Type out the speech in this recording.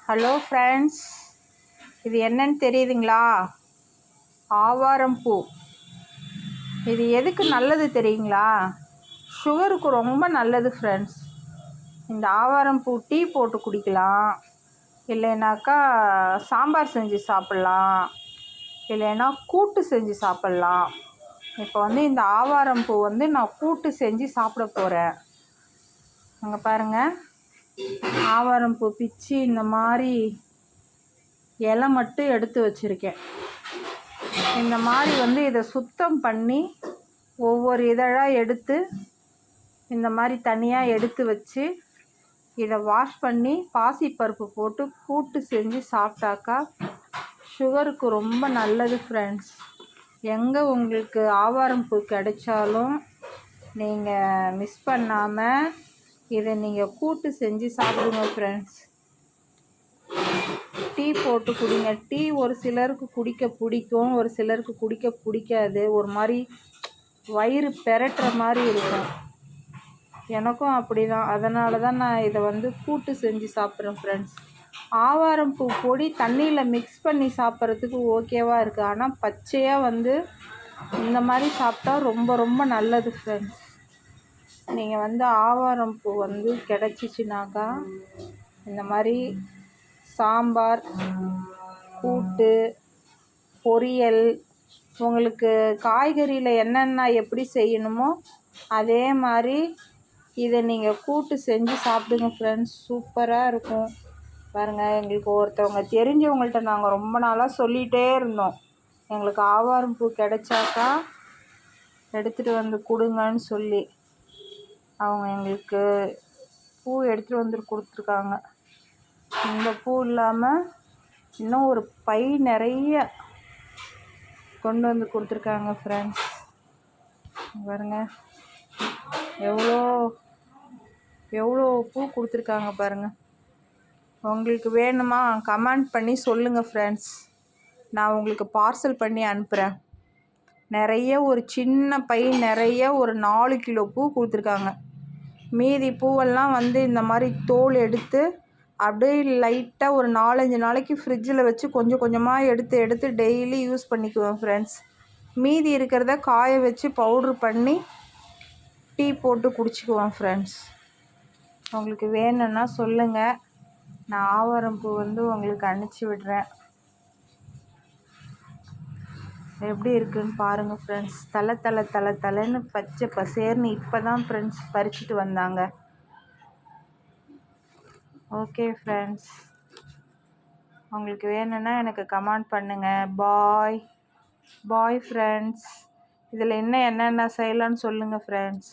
Hello friends, இது என்னன்னு தெரியுதுங்களா? ஆவாரம் பூ. இது எதுக்கு நல்லது தெரியுங்களா? சுகருக்கு ரொம்ப நல்லது ஃப்ரெண்ட்ஸ். இந்த ஆவாரம் பூ டீ போட்டு குடிக்கலாம், இல்லைனாக்கா சாம்பார் செஞ்சு சாப்பிட்லாம், இல்லைன்னா கூட்டு செஞ்சு சாப்பிட்லாம். இப்போ இந்த ஆவாரம் பூ நான் கூட்டு செஞ்சு சாப்பிட போகிறேன். அங்கே பாருங்கள், ஆவாரம் பூ பிச்சு இந்த மாதிரி இலை மட்டும் எடுத்து வச்சுருக்கேன். இந்த மாதிரி இதை சுத்தம் பண்ணி ஒவ்வொரு இதழாக எடுத்து இந்த மாதிரி தனியாக எடுத்து வச்சு இதை வாஷ் பண்ணி பாசிப்பருப்பு போட்டு கூட்டு செஞ்சு சாப்பிட்டாக்கா சுகருக்கு ரொம்ப நல்லது ஃப்ரெண்ட்ஸ். எங்கே உங்களுக்கு ஆவாரம் பூ கிடைச்சாலும் நீங்கள் மிஸ் பண்ணாமல் இதை நீங்கள் கூட்டு செஞ்சு சாப்பிடுங்க ஃப்ரெண்ட்ஸ். டீ போட்டு குடிங்க. டீ ஒரு சிலருக்கு குடிக்க பிடிக்கும், ஒரு சிலருக்கு குடிக்க பிடிக்காது. ஒரு மாதிரி வயிறு பெரட்டுற மாதிரி இருக்கும். எனக்கும் அப்படி தான். அதனால தான் நான் இதை கூட்டு செஞ்சு சாப்பிட்றேன் ஃப்ரெண்ட்ஸ். ஆவாரம் பூ பொடி தண்ணியில் மிக்ஸ் பண்ணி சாப்பிட்றதுக்கு ஓகேவாக இருக்குது. ஆனால் பச்சையாக இந்த மாதிரி சாப்பிட்டா ரொம்ப ரொம்ப நல்லது ஃப்ரெண்ட்ஸ். நீங்கள் ஆவாரம் பூ கிடச்சிச்சினாக்கா இந்த மாதிரி சாம்பார், கூட்டு, பொரியல், உங்களுக்கு காய்கறியில் என்னென்ன எப்படி செய்யணுமோ அதே மாதிரி இதை நீங்கள் கூட்டு செஞ்சு சாப்பிடுங்க ஃப்ரெண்ட்ஸ். சூப்பராக இருக்கும். பாருங்கள், எங்களுக்கு ஒருத்தவங்க தெரிஞ்சவங்கள்ட்ட நாங்கள் ரொம்ப நாளாக சொல்லிகிட்டே இருந்தோம், எங்களுக்கு ஆவாரம் பூ கிடைச்சாக்கா எடுத்துகிட்டு கொடுங்கன்னு சொல்லி. அவங்க எங்களுக்கு பூ எடுத்துகிட்டு கொடுத்துருக்காங்க. இந்த பூ இல்லாமல் இன்னும் ஒரு பை நிறைய கொண்டு கொடுத்துருக்காங்க ஃப்ரெண்ட்ஸ். பாருங்க, எவ்வளோ எவ்வளோ பூ கொடுத்துருக்காங்க பாருங்கள். உங்களுக்கு வேணுமா கமெண்ட் பண்ணி சொல்லுங்கள் ஃப்ரெண்ட்ஸ். நான் உங்களுக்கு பார்சல் பண்ணி அனுப்புகிறேன். நிறைய ஒரு சின்ன பை நிறைய ஒரு 4 கிலோ பூ கொடுத்துருக்காங்க. மீதி பூவெல்லாம் இந்த மாதிரி தோல் எடுத்து அப்படியே லைட்டாக ஒரு 4-5 நாளைக்கு ஃப்ரிட்ஜில் வச்சு கொஞ்சம் கொஞ்சமாக எடுத்து எடுத்து டெய்லி யூஸ் பண்ணிக்குவேன் ஃப்ரெண்ட்ஸ். மீதி இருக்கிறத காய வச்சு பவுட்ரு பண்ணி டீ போட்டு குடிச்சிக்குவேன் ஃப்ரெண்ட்ஸ். உங்களுக்கு வேணும்னா சொல்லுங்கள், நான் ஆவாரம் பூ உங்களுக்கு அனுப்பிச்சி விடுறேன். எப்படி இருக்குன்னு பாருங்கள் ஃப்ரெண்ட்ஸ். தலைன்னு பச்சை பசேர்னு இப்போ தான் ஃப்ரெண்ட்ஸ் பறிச்சுட்டு வந்தாங்க. ஓகே ஃப்ரெண்ட்ஸ், உங்களுக்கு வேணும்னா எனக்கு கமெண்ட் பண்ணுங்கள். Bye friends. இதில் என்னென்ன செய்யலான்னு சொல்லுங்கள் ஃப்ரெண்ட்ஸ்.